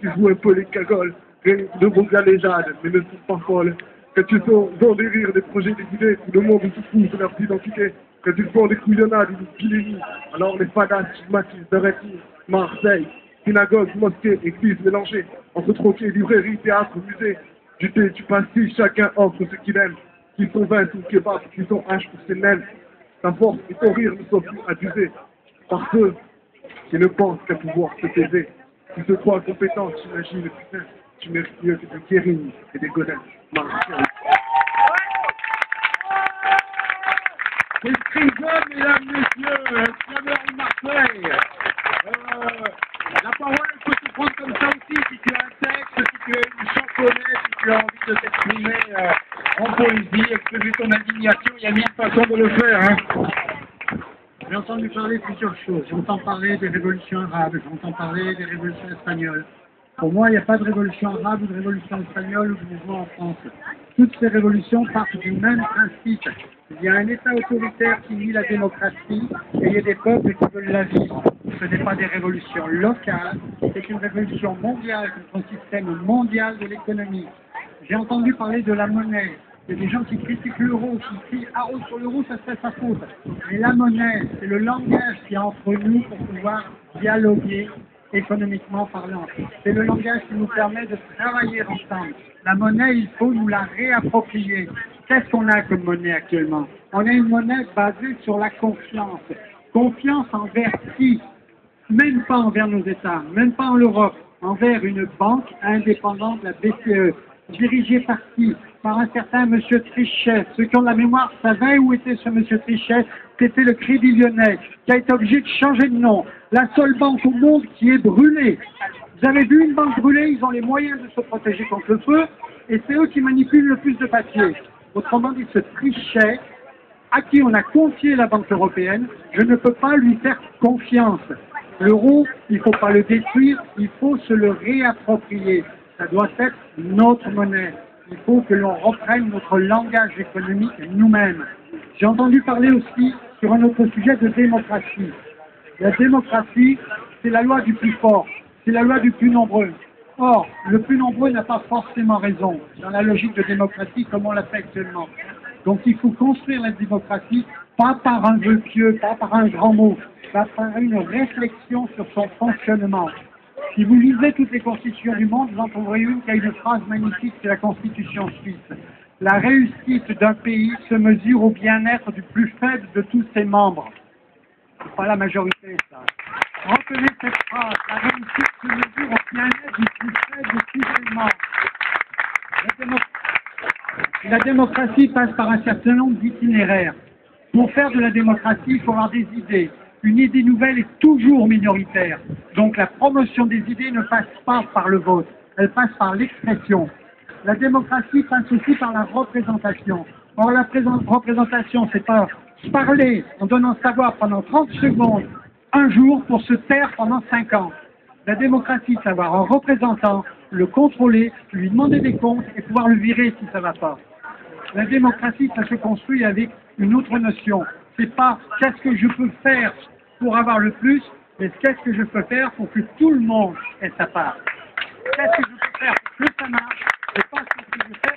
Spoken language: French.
qui jouent un peu les cagoles, de vos galéjades, mais ne sont pas folles. Que tu sont dans des rires, des projets, des idées, tout le monde se fout de leur identité. Que tu font des couillonnades, des pilémies. Alors les fadas stigmatisent de Réti, Marseille, synagogue, mosquée, église mélangée, entre troquets, librairie, théâtre, musée. Du thé, du pastis, chacun offre ce qu'il aime. Qui sont vins ou kebab, qui sont haches pour ses naines. Ta force et ton rire ne sont plus abusés par ceux qui ne pensent qu'à pouvoir se taiser. Tu te crois compétent, t'imagines, putain, tu mérites mieux que des Kérine et des Godin. Marseille. C'est Trisol, mesdames, messieurs, Slammer de Marseille. La parole, elle peut se prendre comme ça aussi, si tu as un texte, si tu as une chansonnette, si tu as envie de t'exprimer en poésie, exprimer ton indignation, il y a mille façons de le faire. Hein. J'ai entendu parler de plusieurs choses. J'entends parler des révolutions arabes, j'entends parler des révolutions espagnoles. Pour moi, il n'y a pas de révolution arabe ou de révolution espagnole ou de mouvement en France. Toutes ces révolutions partent du même principe. Il y a un État autoritaire qui nie la démocratie et il y a des peuples qui veulent la vivre. Ce n'est pas des révolutions locales, c'est une révolution mondiale contre un système mondial de l'économie. J'ai entendu parler de la monnaie. Il y a des gens qui critiquent l'euro, qui crient « Ah, sur l'euro, ça serait sa faute ». Mais la monnaie, c'est le langage qu'il y a entre nous pour pouvoir dialoguer économiquement parlant. C'est le langage qui nous permet de travailler ensemble. La monnaie, il faut nous la réapproprier. Qu'est-ce qu'on a comme monnaie actuellement? On a une monnaie basée sur la confiance. Confiance envers qui? Même pas envers nos États, même pas en Europe, envers une banque indépendante, la BCE, dirigée par qui? Par un certain monsieur Trichet. Ceux qui ont la mémoire savaient où était ce monsieur Trichet. C'était le Crédit Lyonnais, qui a été obligé de changer de nom. La seule banque au monde qui est brûlée. Vous avez vu une banque brûlée, ils ont les moyens de se protéger contre le feu, et c'est eux qui manipulent le plus de papier. Autrement dit, ce Trichet, à qui on a confié la Banque européenne, je ne peux pas lui faire confiance. L'euro, il ne faut pas le détruire, il faut se le réapproprier. Ça doit être notre monnaie. Il faut que l'on reprenne notre langage économique nous-mêmes. J'ai entendu parler aussi sur un autre sujet de démocratie. La démocratie, c'est la loi du plus fort, c'est la loi du plus nombreux. Or, le plus nombreux n'a pas forcément raison dans la logique de démocratie comme on l'a fait actuellement. Donc il faut construire la démocratie, pas par un vœu pieux, pas par un grand mot, mais par une réflexion sur son fonctionnement. Si vous lisez toutes les constitutions du monde, vous en trouverez une qui a une phrase magnifique, c'est la constitution suisse. La réussite d'un pays se mesure au bien-être du plus faible de tous ses membres. C'est pas la majorité, ça. Retenez cette phrase. La réussite se mesure au bien-être du plus faible de tous ses membres. La démocratie passe par un certain nombre d'itinéraires. Pour faire de la démocratie, il faut avoir des idées. Une idée nouvelle est toujours minoritaire. Donc la promotion des idées ne passe pas par le vote, elle passe par l'expression. La démocratie passe aussi par la représentation. Or la représentation, c'est pas parler en donnant savoir pendant 30 secondes, un jour, pour se taire pendant 5 ans. La démocratie, c'est avoir un représentant, le contrôler, lui demander des comptes et pouvoir le virer si ça ne va pas. La démocratie, ça se construit avec une autre notion. C'est pas qu'est-ce que je peux faire pour avoir le plus, mais qu'est-ce que je peux faire pour que tout le monde ait sa part. Qu'est-ce que je peux faire pour que ça marche, et pas ce que je fais